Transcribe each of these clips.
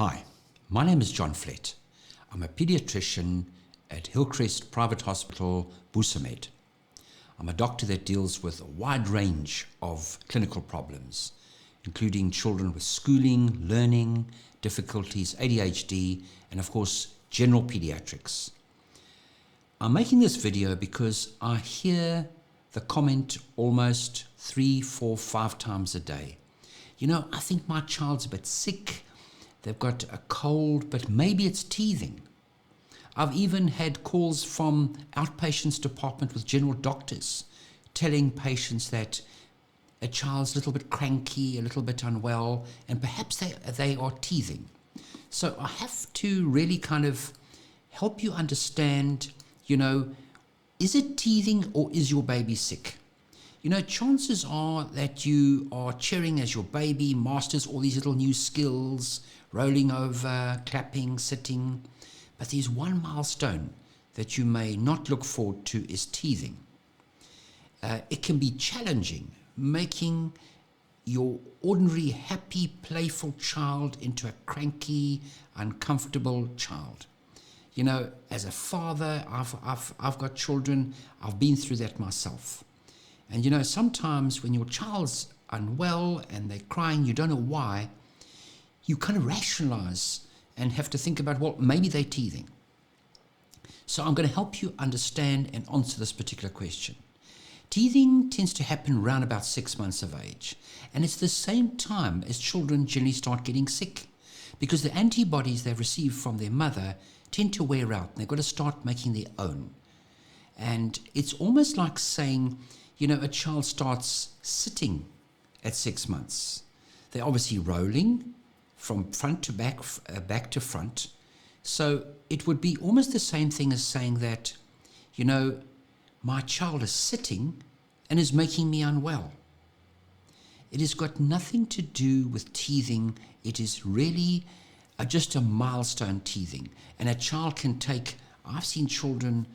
Hi, my name is John Flett. I'm a pediatrician at Hillcrest Private Hospital, Busamed. I'm a doctor that deals with a wide range of clinical problems, including children with schooling, learning, difficulties, ADHD, and of course, general pediatrics. I'm making this video because I hear the comment almost 3, 4, 5 times a day. I think my child's a bit sick. They've got a cold, but maybe it's teething. I've even had calls from outpatients department with general doctors telling patients that a child's a little bit cranky, a little bit unwell, and perhaps they are teething. So I have to really kind of help you understand, is it teething or is your baby sick? Chances are that you are cheering as your baby masters all these little new skills, rolling over, clapping, sitting. But there's one milestone that you may not look forward to is teething. It can be challenging, making your ordinary, happy, playful child into a cranky, uncomfortable child. As a father, I've got children. I've been through that myself. And sometimes when your child's unwell and they're crying, you don't know why, you kind of rationalize and have to think about, well, maybe they're teething. So I'm going to help you understand and answer this particular question. Teething tends to happen around about 6 months of age. And it's the same time as children generally start getting sick, because the antibodies they've received from their mother tend to wear out and they've got to start making their own. And it's almost like saying, a child starts sitting at 6 months. They're obviously rolling from front to back, back to front. So it would be almost the same thing as saying that, my child is sitting and is making me unwell. It has got nothing to do with teething. It is really just a milestone teething. And a child can take, I've seen children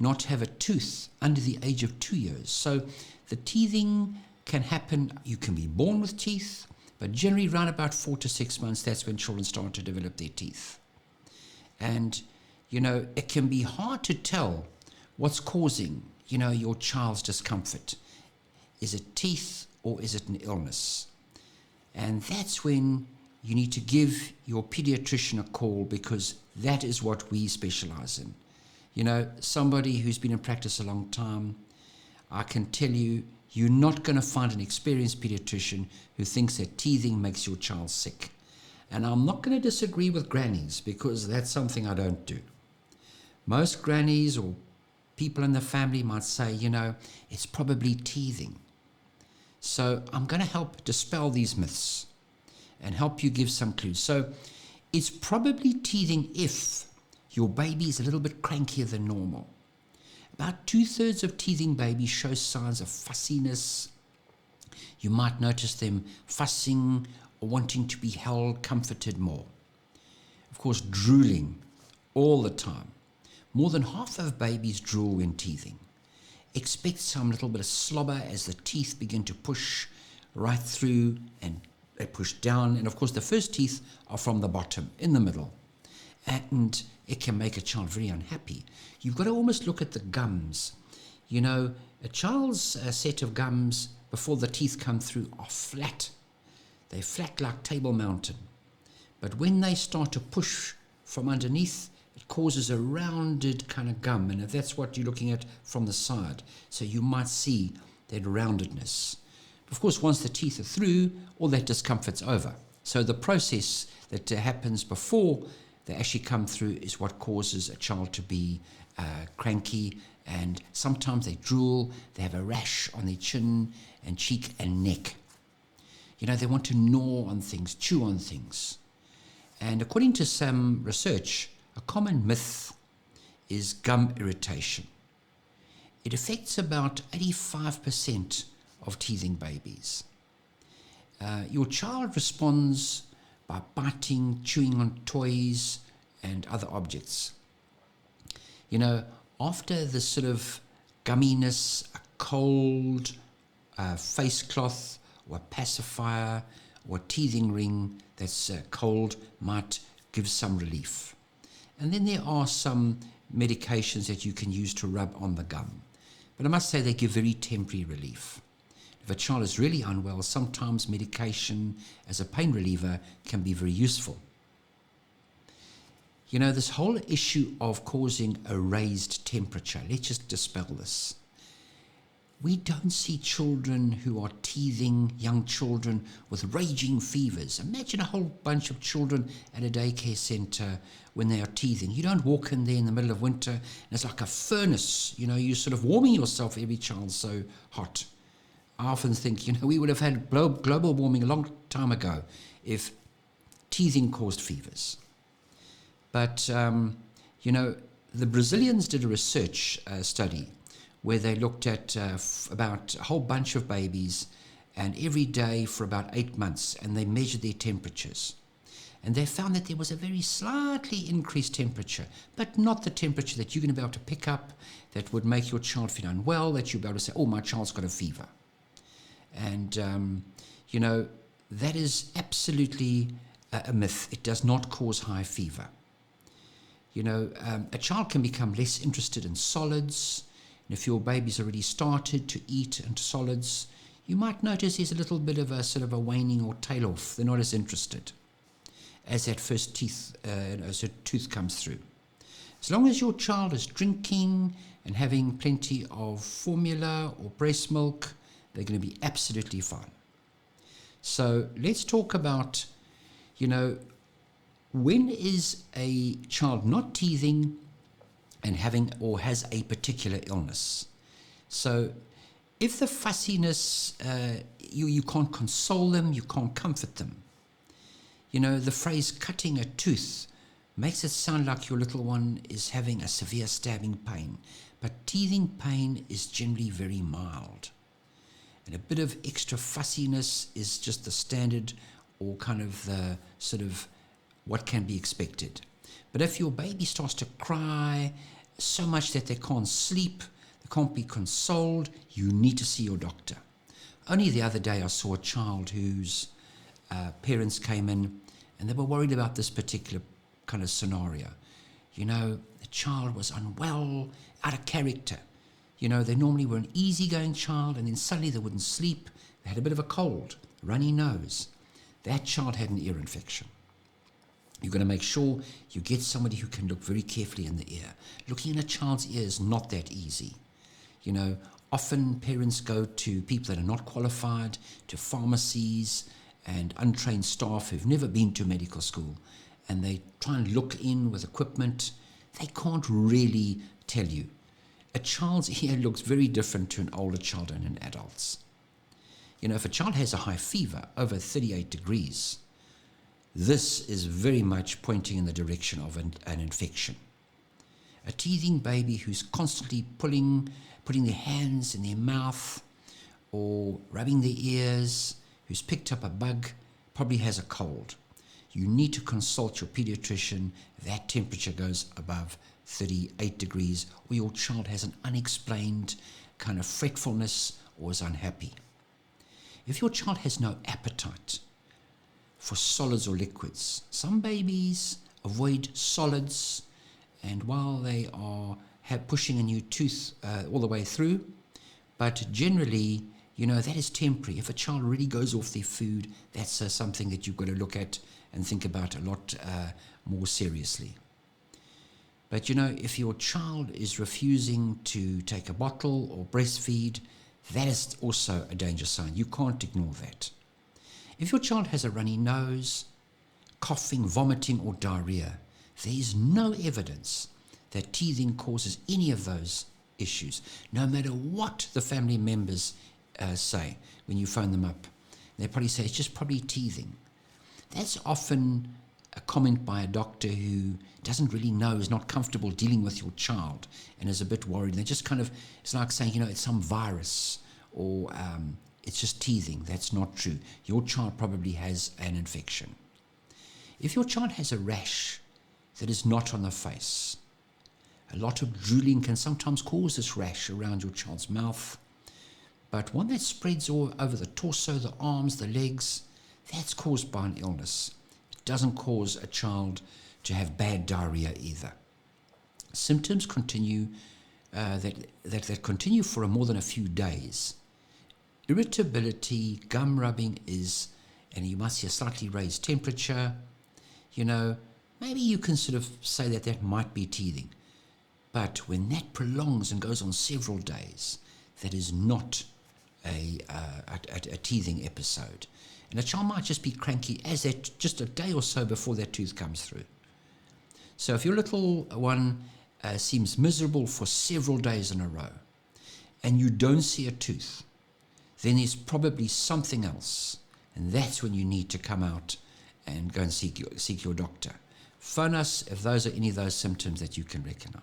not have a tooth under the age of 2 years. So the teething can happen. You can be born with teeth, but generally around about 4 to 6 months, that's when children start to develop their teeth. And, it can be hard to tell what's causing, your child's discomfort. Is it teeth or is it an illness? And that's when you need to give your pediatrician a call, because that is what we specialize in. Somebody who's been in practice a long time, I can tell you, you're not going to find an experienced pediatrician who thinks that teething makes your child sick. And I'm not going to disagree with grannies, because that's something I don't do. Most grannies or people in the family might say, it's probably teething. So I'm going to help dispel these myths and help you give some clues. So it's probably teething if your baby is a little bit crankier than normal. About 2/3 of teething babies show signs of fussiness. You might notice them fussing or wanting to be held, comforted more. Of course, drooling all the time. More than half of babies drool when teething. Expect some little bit of slobber as the teeth begin to push right through, and they push down. And of course, the first teeth are from the bottom, in the middle. And it can make a child very unhappy. You've got to almost look at the gums. A child's set of gums before the teeth come through are flat. They're flat like Table Mountain. But when they start to push from underneath, it causes a rounded kind of gum. And if that's what you're looking at from the side, so you might see that roundedness. Of course, once the teeth are through, all that discomfort's over. So the process that happens before they actually come through is what causes a child to be cranky, and sometimes they drool, they have a rash on their chin and cheek and neck. They want to gnaw on things, chew on things. And according to some research, a common myth is gum irritation. It affects about 85% of teething babies. Your child responds by biting, chewing on toys and other objects. After this sort of gumminess, a cold face cloth or a pacifier or a teething ring that's cold might give some relief. And then there are some medications that you can use to rub on the gum. But I must say they give very temporary relief. If a child is really unwell, sometimes medication as a pain reliever can be very useful. You know, this whole issue of causing a raised temperature, let's just dispel this. We don't see children who are teething, young children with raging fevers. Imagine a whole bunch of children at a daycare center when they are teething. You don't walk in there in the middle of winter and it's like a furnace. You know, you're sort of warming yourself, every child's so hot. I often think, you know, we would have had global warming a long time ago if teething caused fevers. But, you know, the Brazilians did a research study where they looked at about a whole bunch of babies and every day for about 8 months, and they measured their temperatures. And they found that there was a very slightly increased temperature, but not the temperature that you're going to be able to pick up that would make your child feel unwell, that you'll be able to say, oh, my child's got a fever. And, you know, that is absolutely a myth. It does not cause high fever. You know, a child can become less interested in solids. And if your baby's already started to eat into solids, you might notice there's a little bit of a sort of a waning or tail off. They're not as interested as that first tooth comes through. As long as your child is drinking and having plenty of formula or breast milk, they're going to be absolutely fine. So let's talk about, you know, when is a child not teething and having or has a particular illness? So if the fussiness, you can't console them, you can't comfort them. You know, the phrase cutting a tooth makes it sound like your little one is having a severe stabbing pain, but teething pain is generally very mild. And a bit of extra fussiness is just the standard or kind of the sort of what can be expected. But if your baby starts to cry so much that they can't sleep, they can't be consoled, you need to see your doctor. Only the other day I saw a child whose parents came in and they were worried about this particular kind of scenario. You know, the child was unwell, out of character. You know, they normally were an easygoing child and then suddenly they wouldn't sleep. They had a bit of a cold, runny nose. That child had an ear infection. You're going to make sure you get somebody who can look very carefully in the ear. Looking in a child's ear is not that easy. You know, often parents go to people that are not qualified, to pharmacies and untrained staff who've never been to medical school, and they try and look in with equipment. They can't really tell you. A child's ear looks very different to an older child and an adult's. You know, if a child has a high fever over 38 degrees, this is very much pointing in the direction of an infection. A teething baby who's constantly putting their hands in their mouth or rubbing their ears, who's picked up a bug, probably has a cold. You need to consult your pediatrician if that temperature goes above 38 degrees or your child has an unexplained kind of fretfulness or is unhappy. If your child has no appetite for solids or liquids, some babies avoid solids, and while they are pushing a new tooth all the way through, but generally, you know, that is temporary. If a child really goes off their food, that's something that you've got to look at and think about a lot more seriously. But you know, if your child is refusing to take a bottle or breastfeed, that is also a danger sign. You can't ignore that. If your child has a runny nose, coughing, vomiting, or diarrhea, there is no evidence that teething causes any of those issues, no matter what the family members say when you phone them up. They probably say, it's just probably teething. That's often a comment by a doctor who doesn't really know, is not comfortable dealing with your child and is a bit worried. They just kind of, it's like saying, you know, it's some virus or it's just teething. That's not true. Your child probably has an infection. If your child has a rash that is not on the face, a lot of drooling can sometimes cause this rash around your child's mouth, but one that spreads all over the torso, the arms, the legs, that's caused by an illness. It doesn't cause a child to have bad diarrhea either. Symptoms continue that continue for more than a few days. Irritability, gum rubbing and you might see a slightly raised temperature. Maybe you can sort of say that might be teething. But when that prolongs and goes on several days, that is not a teething episode. And a child might just be cranky just a day or so before that tooth comes through. So if your little one seems miserable for several days in a row and you don't see a tooth, then there's probably something else. And that's when you need to come out and go and seek your doctor. Phone us if those are any of those symptoms that you can recognize.